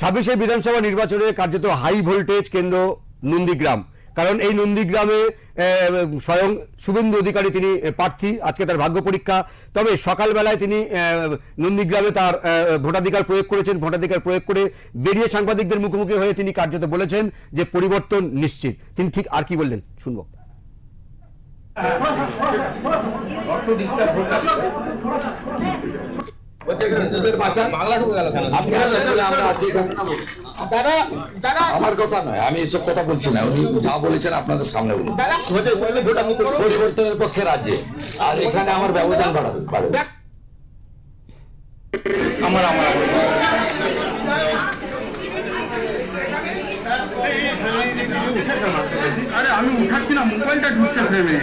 26 বিধানসভা নির্বাচনে কার্যত হাই ভোল্টেজ কেন্দ্র নন্দীগ্রাম। কারণ এই নন্দীগ্রামে স্বয়ং শুভেন্দু অধিকারী তিনি প্রার্থী, আজকে তার ভাগ্য পরীক্ষা। তবে সকালবেলায় তিনি নন্দীগ্রামে তার ভোটাধিকার প্রয়োগ করেছেন। ভোটাধিকার প্রয়োগ করে বেরিয়ে সাংবাদিকদের মুখোমুখি হয়ে তিনি কার্যত বলেছেন যে পরিবর্তন নিশ্চিত। তিনি ঠিক আর কি বললেন শুনবো। আমার কথা নয়, আমি এসব কথা বলছি না। উনি যা বলেছেন আপনাদের সামনে বলুন। পরিবর্তনের পক্ষে রাজ্যে, আর এখানে আমার ব্যবধান বাড়াবে। আমি উঠাচ্ছি না, মোবাইলটা ঢুকছে ফ্রেমে।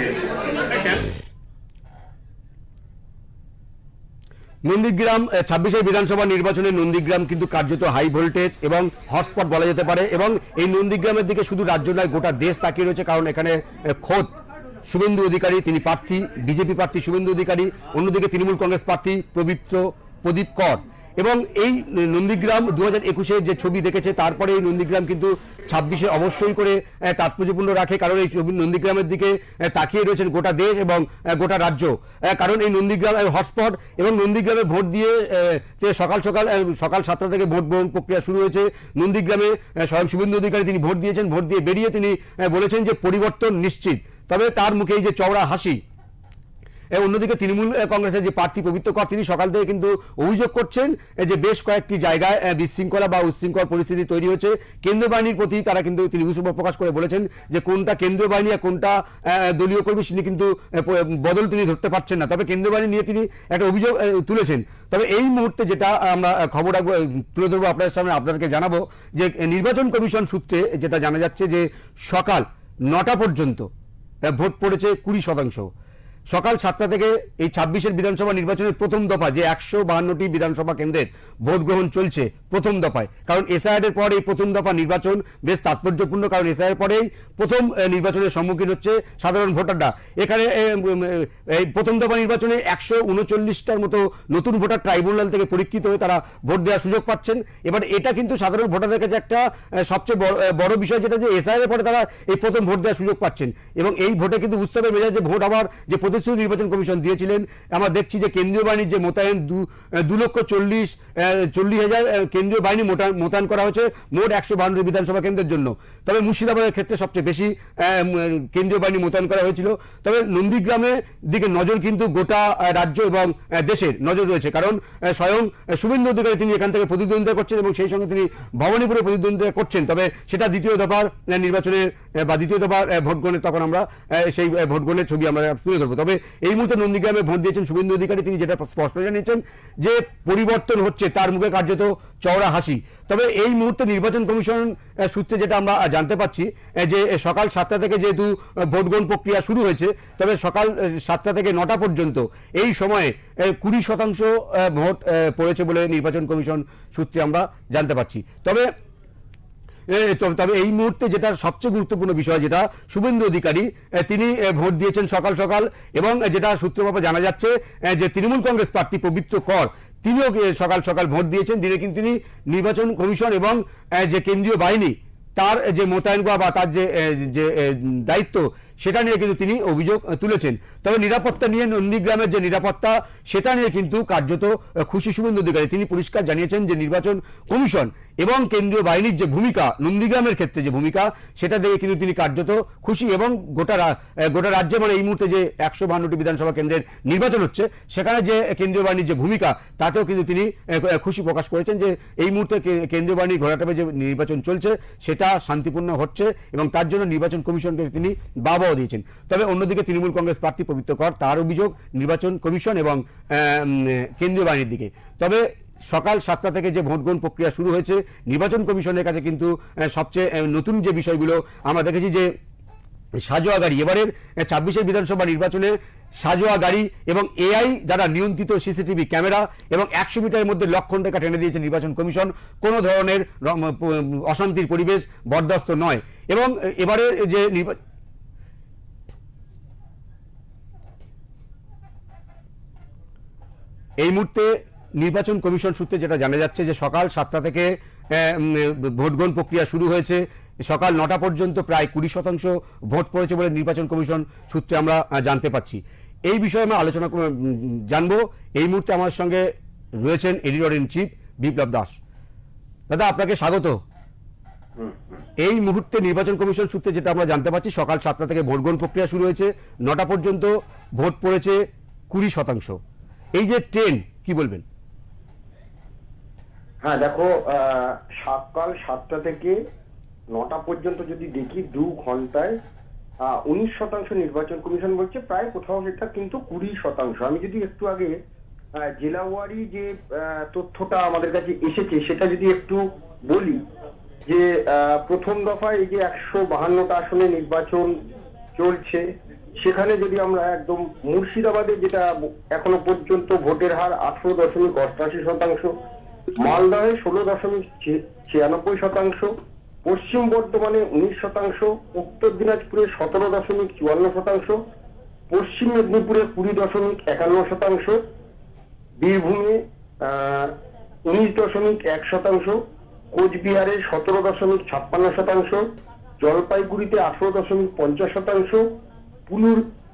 নন্দীগ্রাম 26 বিধানসভা নির্বাচনে নন্দীগ্রাম কিন্তু কার্যত হাই ভোল্টেজ এবং হটস্পট বলা যেতে পারে। এবং এই নন্দীগ্রামের দিকে শুধু রাজ্য নয়, গোটা দেশ তাকিয়ে রয়েছে। কারণ এখানে খোদ শুভেন্দু অধিকারী তিনি প্রার্থী, বিজেপি প্রার্থী শুভেন্দু অধিকারী, অন্যদিকে তৃণমূল কংগ্রেস প্রার্থী প্রদীপ কর। এবং এই নন্দীগ্রাম 2021-এর যে ছবি দেখেছে, তারপরে এই নন্দীগ্রাম কিন্তু 26-এ অবশ্যই করে তাৎপর্যপূর্ণ রাখে। কারণ এই নন্দীগ্রামের দিকে তাকিয়ে রয়েছেন গোটা দেশ এবং গোটা রাজ্য। কারণ এই নন্দীগ্রাম হটস্পট এবং নন্দীগ্রামে ভোট দিয়ে সকাল 7টা থেকে ভোট গ্রহণ প্রক্রিয়া শুরু হয়েছে। নন্দীগ্রামে স্বয়ং শুভেন্দু অধিকারী তিনি ভোট দিয়েছেন। ভোট দিয়ে বেরিয়ে তিনি বলেছেন যে পরিবর্তন নিশ্চিত। তবে তার মুখে এই যে চওড়া হাসি। অন্যদিকে তৃণমূল কংগ্রেসের যে প্রার্থী পবিত্র কর তিনি সকাল থেকে কিন্তু অভিযোগ করছেন যে বেশ কয়েকটি জায়গায় বিশৃঙ্খলা বা উচ্ছৃঙ্খল পরিস্থিতি তৈরি হচ্ছে। কেন্দ্রীয় বাহিনীর প্রতি তারা কিন্তু তিনি উৎসব প্রকাশ করে বলেছেন যে কোনটা কেন্দ্রীয় বাহিনী আর কোনটা দলীয় কর্মী তিনি কিন্তু বদল তিনি ধরতে পারছেন না। তবে কেন্দ্রীয় বাহিনী নিয়ে তিনি একটা অভিযোগ তুলেছেন। তবে এই মুহূর্তে যেটা আমরা খবর তুলে ধরবো আপনাদের সামনে, আপনাদেরকে জানাবো যে নির্বাচন কমিশন সূত্রে যেটা জানা যাচ্ছে যে সকাল 9টা পর্যন্ত ভোট পড়েছে 20%। সকাল 7টা থেকে এই 26-এর বিধানসভা নির্বাচনের প্রথম দফা যে 152টি বিধানসভা কেন্দ্রের ভোট গ্রহণ চলছে প্রথম দফায়। কারণ এসআইআর এর পর এই প্রথম দফা নির্বাচন বেশ তাৎপর্যপূর্ণ। কারণ এসআইআর পরেই প্রথম নির্বাচনের সম্মুখীন হচ্ছে সাধারণ ভোটাররা। এখানে এই প্রথম দফা নির্বাচনে 139টার মতো নতুন ভোটার ট্রাইব্যুনাল থেকে পরীক্ষিত হয়ে তারা ভোট দেওয়ার সুযোগ পাচ্ছেন। এবার এটা কিন্তু সাধারণ ভোটারদের কাছে একটা সবচেয়ে বড় বিষয়, যেটা যে এসআইআর এর পরে তারা এই প্রথম ভোট দেওয়ার সুযোগ পাচ্ছেন। এবং এই ভোটে কিন্তু উৎসবের মেজাজে ভোট হওয়ার যে প্রতিশ্রুতি নির্বাচন কমিশন দিয়েছিলেন। আমরা দেখছি যে কেন্দ্রীয় বাহিনীর যে মোতায়েন 2,40,000 কেন্দ্রীয় বাহিনী মোতায়েন করা হয়েছে মোট 152 বিধানসভা কেন্দ্রের জন্য। তবে মুর্শিদাবাদের ক্ষেত্রে সবচেয়ে বেশি কেন্দ্রীয় বাহিনী মোতায়েন করা হয়েছিল। তবে নন্দীগ্রামের দিকে নজর কিন্তু গোটা রাজ্য এবং দেশের নজর রয়েছে। কারণ স্বয়ং শুভেন্দু অধিকারী তিনি এখান থেকে প্রতিদ্বন্দ্বিতা করছেন এবং সেই সঙ্গে তিনি ভবানীপুরে প্রতিদ্বন্দ্বিতা করছেন। তবে সেটা দ্বিতীয় দফার নির্বাচনের বা দ্বিতীয় দফার ভোট গ্রহণের তখন আমরা সেই ভোট গ্রহণের ছবি আমরা তুলে ধরবো। তবে এই মুহূর্তে নন্দীগ্রামে ভোট দিয়েছেন শুভেন্দু অধিকারী, তিনি যেটা স্পষ্ট জানিয়েছেন যে পরিবর্তন হচ্ছে, তার মুখে কার্যত চওড়া হাসি। তবে এই মুহূর্তে নির্বাচন কমিশন সূত্রে যেটা আমরা জানতে পাচ্ছি যে সকাল 7টা থেকে যেহেতু ভোট গ্রহণ প্রক্রিয়া শুরু হয়েছে, তবে সকাল 7টা থেকে 9টা পর্যন্ত এই সময়ে 20% ভোট পড়েছে বলে নির্বাচন কমিশন সূত্রে আমরা জানতে পাচ্ছি। তবে এই মুহূর্তে যেটা সবচেয়ে গুরুত্বপূর্ণ বিষয়, যেটা শুভেন্দু অধিকারী তিনি ভোট দিয়েছেন সকাল সকাল। এবং যেটা সূত্রভাবে জানা যাচ্ছে যে তৃণমূল কংগ্রেস প্রার্থী পবিত্র কর তিনিও সকাল সকাল ভোট দিয়েছেন। দিনে কিন্তু তিনি নির্বাচন কমিশন এবং যে কেন্দ্রীয় বাহিনী তার যে মোতায়েন করা বা তার যে দায়িত্ব সেটা নিয়ে কিন্তু তিনি অভিযোগ তুলেছেন। তবে নিরাপত্তা নিয়ে নন্দীগ্রামের যে নিরাপত্তা সেটা নিয়ে কিন্তু কার্যত খুশি শুভেন্দু অধিকারী। তিনি পরিষ্কার জানিয়েছেন যে নির্বাচন কমিশন এবং কেন্দ্রীয় বাহিনীর যে ভূমিকা, নন্দীগ্রামের ক্ষেত্রে যে ভূমিকা, সেটা দেখে কিন্তু তিনি কার্যত খুশি। এবং গোটা রাজ্যে মানে এই মুহূর্তে যে 152টি বিধানসভা কেন্দ্রের নির্বাচন হচ্ছে সেখানে যে কেন্দ্রীয় বাহিনীর যে ভূমিকা, তাতেও কিন্তু তিনি খুশি প্রকাশ করেছেন যে এই মুহূর্তে কেন্দ্রীয় বাহিনীর ঘোরাটাপে যে নির্বাচন চলছে সেটা শান্তিপূর্ণ হচ্ছে এবং তার জন্য নির্বাচন কমিশনকে তিনি বাবাও দিয়েছেন। তবে অন্যদিকে তৃণমূল কংগ্রেস প্রার্থী পবিত্র কর তার অভিযোগ নির্বাচন কমিশন এবং কেন্দ্রীয় বাহিনীর দিকে। তবে সকাল 7টা থেকে যে ভোট গ্রহণ প্রক্রিয়া শুরু হয়েছে, নির্বাচন কমিশনের কাছে কিন্তু সবচেয়ে নতুন যে বিষয়গুলো আমরা দেখেছি যে সাজোয়া গাড়ি, এবারের 26-এর বিধানসভা নির্বাচনে সাজোয়া গাড়ি এবং এআই দ্বারা নিয়ন্ত্রিত সিসিটিভি ক্যামেরা এবং 100 মিটারের মধ্যে লক্ষণ রেখা টেনে দিয়েছে নির্বাচন কমিশন। কোনো ধরনের অশান্তির পরিবেশ বরদাস্ত নয়। এবং এবারে যে এই মুহূর্তে নির্বাচন কমিশন সূত্রে যেটা জানা যাচ্ছে যে সকাল 7টা থেকে ভোট গ্রহণ প্রক্রিয়া শুরু হয়েছে। সকাল 9টা পর্যন্ত প্রায় 20% ভোট পড়েছে বলে নির্বাচন কমিশন সূত্রে আমরা জানতে পারছি। এই বিষয়ে আমরা আলোচনা জানবো। এই মুহূর্তে আমার সঙ্গে রয়েছেন এডিটর ইন চিফ বিপ্লব দাস। দাদা, আপনাকে স্বাগত। এই মুহূর্তে নির্বাচন কমিশন সূত্রে যেটা আমরা জানতে পারছি, সকাল 7টা থেকে ভোট গ্রহণ প্রক্রিয়া শুরু হয়েছে, 9টা পর্যন্ত ভোট পড়েছে 20%। এই যে ট্রেন, কি বলবেন? হ্যাঁ দেখো, সকাল 7টা থেকে 9টা পর্যন্ত যদি দেখি 2 ঘন্টায় 19% নির্বাচন কমিশন বলছে, প্রায় কোথাও সেটা কিন্তু 20%। আমি যদি একটু আগে জেলাওয়ারি যে তথ্যটা আমাদের কাছে এসেছে সেটা যদি একটু বলি, যে প্রথম দফায় এই যে 152টা আসনে নির্বাচন চলছে, সেখানে যদি আমরা একদম মুর্শিদাবাদে যেটা এখনো পর্যন্ত ভোটের হার 18.88%, মালদহে 16.96%, পশ্চিম বর্ধমানে 19%, উত্তর দিনাজপুরে 17.54%, পশ্চিম মেদিনীপুরে 20.51%, বীরভূমে 19.1%, কোচবিহারে 17.56%, জলপাইগুড়িতে 18.50%,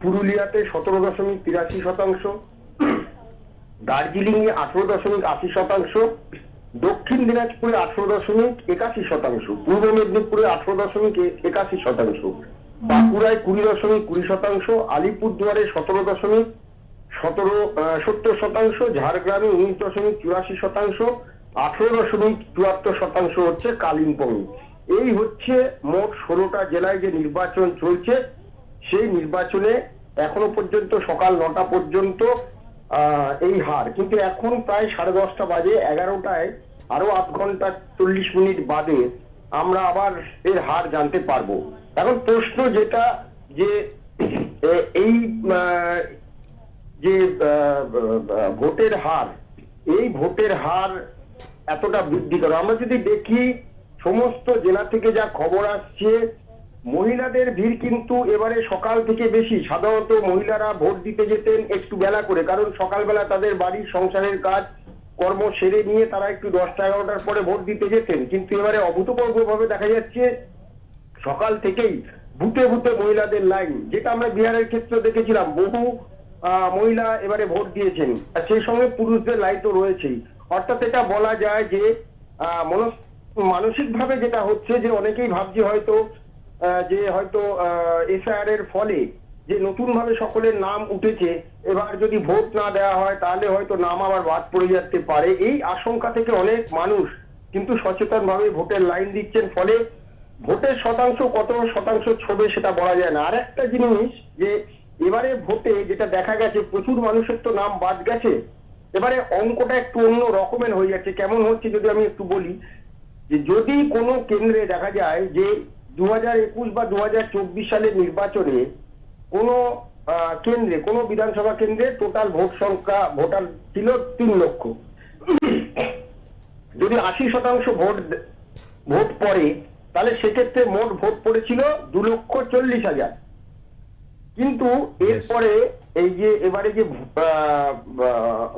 পুরুলিয়াতে 17.83%, দার্জিলিং এ 18.80%, দক্ষিণ দিনাজপুরে 18.81%, পূর্ব মেদিনীপুরে 18.81%, বাঁকুড়ায় 20.20%, আলিপুরদুয়ারে 17.70%, ঝাড়গ্রামে 19.84%, 18.74% হচ্ছে কালিম্পং। এই হচ্ছে মোট 16টা জেলায় যে নির্বাচন চলছে। সেই নির্বাচনে এখনো পর্যন্ত সকাল 9টা পর্যন্ত এই হার, কিন্তু এখন প্রায় 10:30টা বাজে, 11টায় আরো 8 ঘন্টা 40 মিনিট বাদে আমরা আবার এর হার জানতে পারবো। এখন প্রশ্ন যেটা, যে এই যে ভোটের হার, এই ভোটের হার এতটা বৃদ্ধি করে আমরা যদি দেখি, সমস্ত জেলা থেকে যা খবর আসছে, মহিলাদের ভিড় কিন্তু এবারে সকাল থেকে বেশি। সাধারণত মহিলারা ভোট দিতে যেতেন একটু বেলা করে, কারণ সকালবেলা তাদের বাড়ির সংসারের কাজ কর্ম সেরে নিয়ে তারা একটু 10টা-11টার পরে ভোট দিতে যেতেন, কিন্তু এবারে অভূতপূর্ব ভাবে দেখা যাচ্ছে সকাল থেকেই বুথে বুথে মহিলাদের লাইন, যেটা আমরা বিহারের ক্ষেত্রে দেখেছিলাম। বহু মহিলা এবারে ভোট দিয়েছেন, আর সেই সঙ্গে পুরুষদের লাইন তো রয়েছেই। অর্থাৎ এটা বলা যায় যে মানসিক ভাবে যেটা হচ্ছে, যে অনেকেই ভাবছে হয়তো এসআইআর এর ফলে যে নতুন ভাবে সকলের নাম উঠেছে, এবার যদি ভোট না দেওয়া হয় তাহলে হয়তো নাম আবার বাদ পড়ে যেতে পারে। এই আশঙ্কা থেকে অনেক মানুষ কিন্তু সচেতন ভাবে ভোটের লাইন দিচ্ছেন। ফলে ভোটের শতাংশ কত শতাংশ ছবে সেটা বলা যায় না। আর একটা জিনিস, যে এবারে ভোটে যেটা দেখা গেছে, প্রচুর মানুষের তো নাম বাদ গেছে। এবারে অঙ্কটা একটু অন্য রকমের হয়ে যাচ্ছে। কেমন হচ্ছে যদি আমি একটু বলি, যে যদি কোনো কেন্দ্রে দেখা যায় যে 2021 বা 2024 সালের নির্বাচনে কোনো কেন্দ্রে, কোনো বিধানসভা কেন্দ্রে টোটাল ভোট সংখ্যা ভোটার ছিল 3 লক্ষ, যদি 80% ভোট পড়ে, তাহলে সেক্ষেত্রে মোট ভোট পড়েছিল 2,40,000। কিন্তু এরপরে এই যে এবারে যে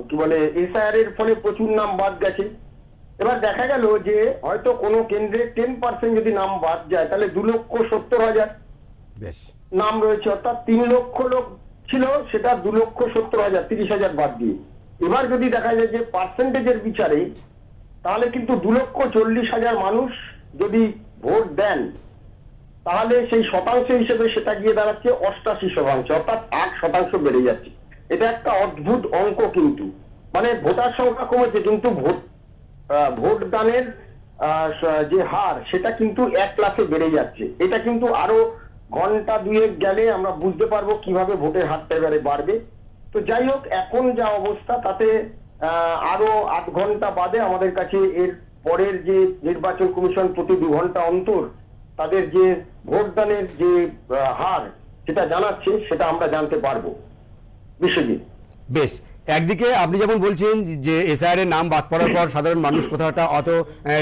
কি বলে এসআইআর এর ফলে প্রচুর নাম বাদ গেছে। এবার দেখা গেল যে হয়তো কোনো কেন্দ্রে 10% যদি নাম বাদ যায়, তাহলে 2,70,000 নাম রয়েছে, অর্থাৎ 3 লক্ষ লোক ছিল, সেটা 2,70,000, 30,000 বাদ দিয়ে। এবার যদি দেখা যায় যে পার্সেন্টেজের বিচারে, তাহলে কিন্তু 2,40,000 মানুষ যদি ভোট দেন, তাহলে সেই শতাংশ হিসেবে সেটা গিয়ে দাঁড়াচ্ছে 88%, অর্থাৎ 8% বেড়ে যাচ্ছে। এটা একটা অদ্ভুত অঙ্ক। কিন্তু মানে ভোটার সংখ্যা কমেছে, কিন্তু ভোট দানের যে হার সেটা কিন্তু 1 লাখে বেড়ে যাচ্ছে। এটা কিন্তু আরো ঘন্টা 2 গেলে আমরা বুঝতে পারবো কিভাবে ভোটের হারটা এবারে বাড়বে। তো যাই হোক, এখন যা অবস্থা, তাতে আরো 8 ঘন্টা বাদে আমাদের কাছে এর পরের যে নির্বাচন কমিশন প্রতি 2 ঘন্টা অন্তর তাদের যে ভোটদানের যে হার সেটা জানাচ্ছে, সেটা আমরা জানতে পারবো। বিশ্বজিৎ, বেশ, একদিকে আপনি যেমন বলছেন যে এসআইআর এর নাম বাদ পড়ার পর সাধারণ মানুষ কোথাওটা অত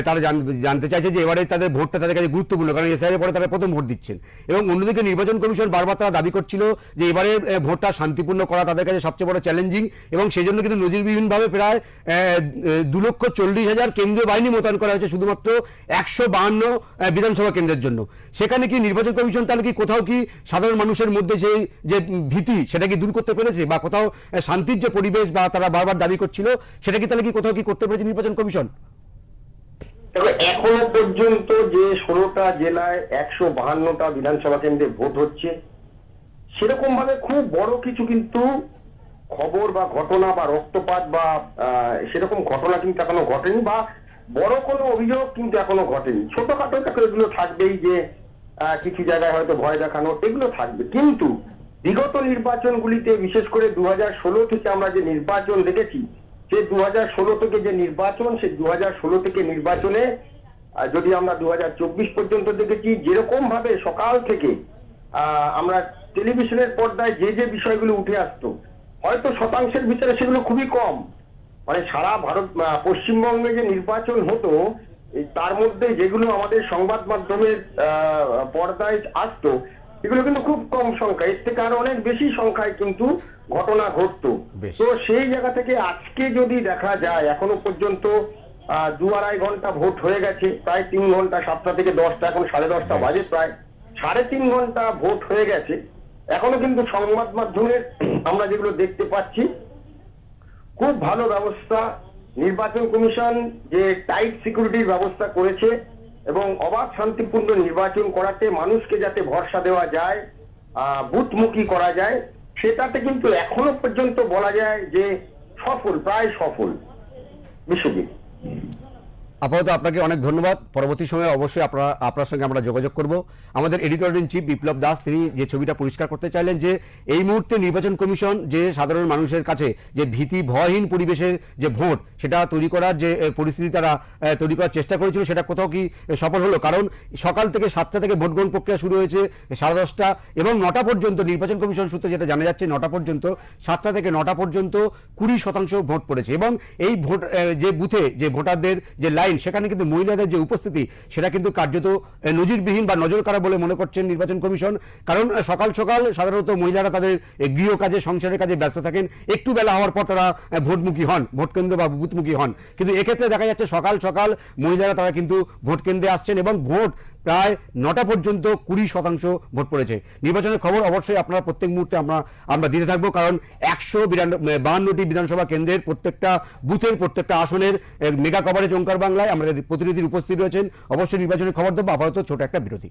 তারা জানতে চাইছে যে এবারে তাদের ভোটটা তাদের কাছে গুরুত্বপূর্ণ, কারণ এসআইআর এর পরে তারা প্রথম ভোট দিচ্ছেন। এবং অন্যদিকে নির্বাচন কমিশন বারবার তারা দাবি করছিল যে এবারে ভোটটা শান্তিপূর্ণ করা তাদের কাছে সবচেয়ে বড় চ্যালেঞ্জিং, এবং সেই জন্য কিন্তু নজিরবিহীনভাবে প্রায় 2,40,000 কেন্দ্রীয় বাহিনী মোতায়েন করা হয়েছে শুধুমাত্র 152 বিধানসভা কেন্দ্রের জন্য। সেখানে কি নির্বাচন কমিশন তাহলে কি কোথাও কি সাধারণ মানুষের মধ্যে সেই যে ভীতি সেটা কি দূর করতে পেরেছে, বা কোথাও শান্তির যে পরিবেশ বা তারা বারবার দাবি করছিল সেটা কি তাহলে কি কোথাও কি করতে পেরেছে নির্বাচন কমিশন? তবে এখনো পর্যন্ত যে 16টা জেলায় 152টা বিধানসভা কেন্দ্রে ভোট হচ্ছে, সেরকম ভাবে খুব বড় কিছু কিন্তু খবর বা ঘটনা বা রক্তপাত বা সেরকম ঘটনা কিন্তু এখনো ঘটেনি, বা বড় কোনো অভিযোগ কিন্তু এখনো ঘটেনি। ছোটখাটো এগুলো থাকবেই, যে কিছু জায়গায় হয়তো ভয় দেখানো এগুলো থাকবে, কিন্তু বিগত নির্বাচনগুলিতে বিশেষ করে 2016 থেকে আমরা যে নির্বাচন দেখেছি, সেই 2016 থেকে যে নির্বাচন, সেই 2016 থেকে নির্বাচনে যদি আমরা 2024 পর্যন্ত দেখেছি, যেরকম ভাবে সকাল থেকে আমরা টেলিভিশনের পর্দায় যে যে বিষয়গুলো উঠে আসতো, হয়তো শতাংশের ভিতরে সেগুলো খুবই কম, মানে সারা ভারত পশ্চিমবঙ্গে যে নির্বাচন হতো তার মধ্যে যেগুলো আমাদের সংবাদ মাধ্যমের পর্দায় আসতো এগুলো কিন্তু খুব কম সংখ্যা, এর থেকে আরো অনেক বেশি সংখ্যায় কিন্তু ঘটনা ঘটতো। তো সেই জায়গা থেকে আজকে যদি দেখা যায়, এখনো পর্যন্ত 2-2.5 ঘন্টা ভোট হয়ে গেছে, প্রায় 3 ঘন্টা, 7টা থেকে 10টা, এখন 10:30 বাজে, প্রায় 3.5 ঘন্টা ভোট হয়ে গেছে। এখনো কিন্তু সংবাদ মাধ্যমের আমরা যেগুলো দেখতে পাচ্ছি, খুব ভালো ব্যবস্থা নির্বাচন কমিশন যে টাইট সিকিউরিটির ব্যবস্থা করেছে, এবং অবাধ শান্তিপূর্ণ নির্বাচন করাতে মানুষকে যাতে ভরসা দেওয়া যায়, বুথমুখী করা যায়, সেটাতে কিন্তু এখনো পর্যন্ত বলা যায় যে সফল, প্রায় সফল বিশ্বজিৎ। আপাতত আপনাকে অনেক ধন্যবাদ। পরবর্তী সময়ে অবশ্যই আপনার সঙ্গে আমরা যোগাযোগ করব। আমাদের এডিটর ইন চিফ বিপ্লব দাস তিনি যে ছবিটা পরিষ্কার করতে চাইলেন যে এই মুহূর্তে নির্বাচন কমিশন যে সাধারণ মানুষের কাছে যে ভীতি ভয়হীন পরিবেশের যে ভোট সেটা তৈরি করার যে পরিস্থিতি তারা তৈরি করার চেষ্টা করেছিল, সেটা কোথাও কি সফল হলো? কারণ সকাল থেকে 7টা থেকে ভোট গ্রহণ প্রক্রিয়া শুরু হয়েছে 10:30 এবং 9টা পর্যন্ত নির্বাচন কমিশন সূত্রে যেটা জানা যাচ্ছে 9টা পর্যন্ত, 7টা থেকে 9টা পর্যন্ত 20% ভোট পড়েছে। এবং এই ভোট যে বুথে যে ভোটারদের যে লাইন, সেখানে কিন্তু মহিলাদের যে উপস্থিতি সেটা কিন্তু কার্যত নজিরবিহীন বা নজর কাড়া বলে মনে করছেন নির্বাচন কমিশন। কারণ সকাল সকাল সাধারণত মহিলারা তাদের গৃহ কাজে, সংসারের কাজে ব্যস্ত থাকেন, একটু বেলা হওয়ার পর তারা ভোটমুখী হন, ভোট কেন্দ্র বা বুথমুখী হন। কিন্তু এক্ষেত্রে দেখা যাচ্ছে সকাল সকাল মহিলারা তারা কিন্তু ভোট কেন্দ্রে আসছেন, এবং ভোট প্রায় 9টা পর্যন্ত 20% ভোট পড়েছে। নির্বাচনের খবর অবশ্যই আপনারা প্রত্যেক মুহূর্তে আমরা দিতে থাকবো, কারণ 152টি বিধানসভা কেন্দ্রের প্রত্যেকটা বুথের প্রত্যেকটা আসনের মেগা কভারেজ ওঙ্কার বাংলায় আমাদের প্রতিনিধির উপস্থিত রয়েছেন। অবশ্যই নির্বাচনের খবর দেবো। আপাতত ছোট একটা বিরতি।